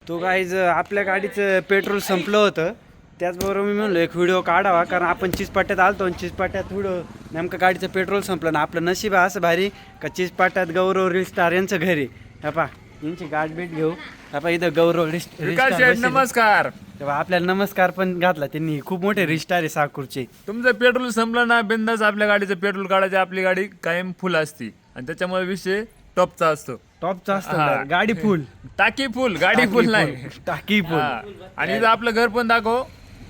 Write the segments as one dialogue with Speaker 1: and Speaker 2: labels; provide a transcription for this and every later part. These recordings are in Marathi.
Speaker 1: तो गाईज आपल्या गाडीचं पेट्रोल संपलं होतं. त्याचबरोबर मी म्हणलो एक व्हिडिओ काढावा, कारण आपण चिचपाट्यात आलतो आणि चिचपाट्यात व्हिडिओ नेमकं गाडीचं पेट्रोल संपलं ना. आपलं नशीब आहे असं भारी का चिचपाट्यात गौरव रील स्टार यांचं घरी पा यांची गाठ भेट घेऊ. इथं गौरव
Speaker 2: नमस्कार.
Speaker 1: तेव्हा आपल्याला नमस्कार पण घातला त्यांनी. खूप मोठे रिस्टार आहे साकूरचे.
Speaker 2: तुमचं पेट्रोल संपलं ना, बिंदास आपल्या गाडीचं पेट्रोल काढायचं. आपली गाडी कायम फुल असती आणि त्याच्यामुळे विषय टॉपचा असतो.
Speaker 1: टॉपचा असतं. गाडी फुल,
Speaker 2: टाकी फुल, गाडी फुल नाही,
Speaker 1: टाकी फुल.
Speaker 2: आणि इथं आपलं घर पण दाखव.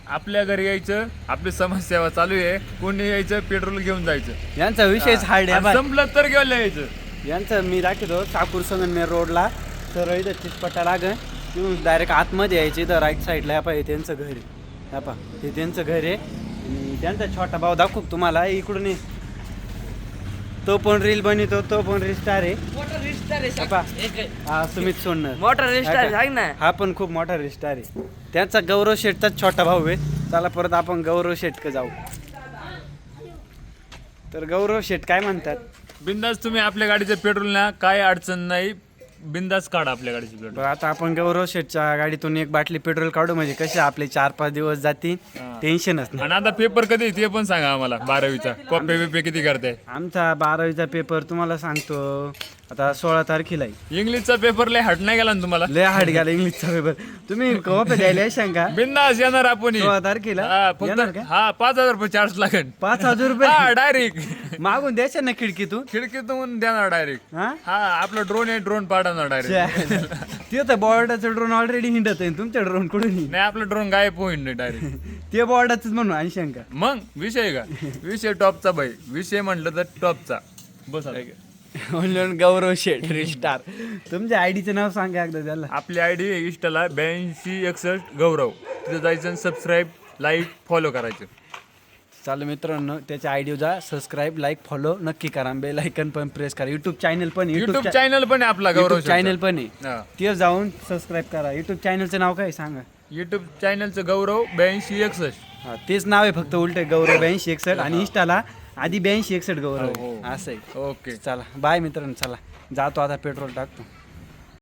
Speaker 2: आपल्या घरी यायचं, आपली समाजसेवा चालू आहे. कोणी यायचं, पेट्रोल घेऊन जायचं.
Speaker 1: यांचा विषयच हार्ड आहे.
Speaker 2: संपलं तर घेऊन यायचं. यांचं
Speaker 1: मी दाखवतो साकूर संगमनेर रोडला. तर इथं चिचपट्टा लागेल, तुम्ही डायरेक्ट आतमध्ये यायचं. इथं राईट साईडला हे त्यांचं घर आहे. हे त्यांचं घर आहे. आणि त्यांचा छोटा भाऊ दाखवू तुम्हाला इकडून. तो पण रील बनवतो, तो पण रील स्टार आहे. हा सुमित सोनर
Speaker 3: मोठा रिस्टार आहे ना.
Speaker 1: हा पण खूप मोठा रील स्टार आहे. त्यांचा गौरव शेठचा छोटा भाऊ आहे. चला परत आपण गौरव शेठक जाऊ. तर गौरव शेठ काय म्हणतात?
Speaker 2: बिंदास तुम्ही आपल्या गाडीचं पेट्रोल ना, काय अडचण नाही. बिंदास काढा आपल्या गाडीची पेट्रोल.
Speaker 1: आता आपण गौरव शेठच्या गाडीतून एक बाटली पेट्रोल काढू, म्हणजे कसे आपले 4-5 दिवस जातील. टेन्शनच नाही.
Speaker 2: आणि आता पेपर कधी ते पण सांगा आम्हाला. 12वीचा कॉपी बिपे किती करताय?
Speaker 1: आमचा 12वीचा पेपर तुम्हाला सांगतो आता 16 तारखेला आहे.
Speaker 2: इंग्लिशचा पेपर लय हट नाही गेला ना तुम्हाला?
Speaker 1: लय हार्ड गेला इंग्लिशचा पेपर. तुम्ही कॉपी द्यायला येशाल का?
Speaker 2: बिंदास येणार आपण.
Speaker 1: 16 तारखेला येणार का?
Speaker 2: 5,000 रुपये चार्ज लागेल.
Speaker 1: 5,000 रुपये
Speaker 2: डायरेक्ट
Speaker 1: मागून द्यायचे ना खिडकीतून.
Speaker 2: खिडकीतून देणार डायरेक्ट.
Speaker 1: हा
Speaker 2: आपलं ड्रोन आहे, ड्रोन पाठवणार डायरेक्ट.
Speaker 1: ते तर बॉर्डाचं ड्रोन ऑलरेडी हिंडत आहे. तुमच्या ड्रोन कुठून
Speaker 2: नाही, आपलं ड्रोन गायब होईल डायरेक्ट.
Speaker 1: ते बॉर्डाच म्हणून ऐंशी का?
Speaker 2: मग विषय का? विषय टॉपचा भाई. विषय म्हटलं तर टॉपचा. बस
Speaker 1: म्हणून गौरव शेठ स्टार. तुमच्या आयडीचं नाव सांगा एकदा त्याला.
Speaker 2: आपली आयडी इंस्टाला 8261 गौरव. तिथे जायचं, सबस्क्राईब, लाईक, फॉलो करायचं.
Speaker 1: चालू मित्रांनो, त्याच्या आयडी जा, सबस्क्राईब, लाईक, फॉलो नक्की करा. बेल आयकन पण प्रेस करा. युट्यूब चॅनल पण
Speaker 2: युट्यूब चॅनल पण आहे आपला गौरव
Speaker 1: चॅनल पण आहे. ते जाऊन सबस्क्राईब करा. युट्यूब चॅनलचं नाव काय सांगा?
Speaker 2: युट्यूब चॅनलचं गौरव 8261.
Speaker 1: हा तेच नाव आहे फक्त उलट गौरव 8261. आणि इंस्टाला आधी 8261 गौरव असं आहे.
Speaker 2: ओके,
Speaker 1: चला बाय मित्रांनो. चला जातो आता पेट्रोल टाकतो.